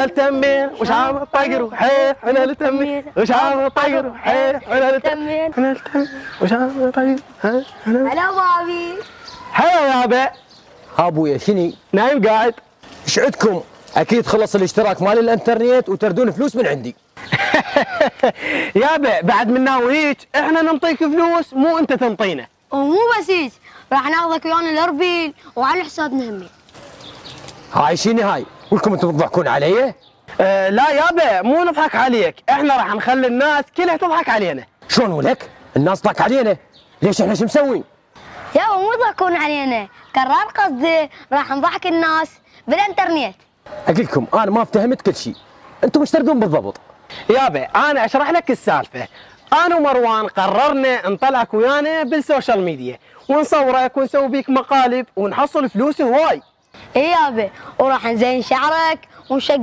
التمين وش عم الطير حي انا التمين وش عم الطير حي انا التمين انا التمين وش عم الطير حي انا هلا بابي. هلا يابا. ها ابويا شني؟ نايم قاعد. ايش عندكم؟ اكيد خلص الاشتراك مال الانترنت وتردون فلوس من عندي. يابا بعد من ناويك احنا نعطيك فلوس مو انت تنطينا. ومو بس هيك، راح ناخذك ويانا الاربيل وعلى حسابنا همين. هاي شني هاي؟ ولكم انتم تضحكون علي؟ لا يابا مو نضحك عليك، احنا راح نخلي الناس كلها تضحك علينا. شلون ولك؟ الناس تضحك علينا؟ ليش احنا شو مسوي؟ يابا مو يضحكون علينا، كرار قصدي راح نضحك الناس بالانترنت. اقول لكم انا ما افتهمت كل شيء، انتم ايش تردون بالضبط؟ يابا انا اشرح لك السالفه. انا ومروان قررنا نطلعك ويانا بالسوشيال ميديا ونصورك ونسوي بيك مقالب ونحصل فلوس هواي. اي يابا، وراح نزين شعرك ونشقق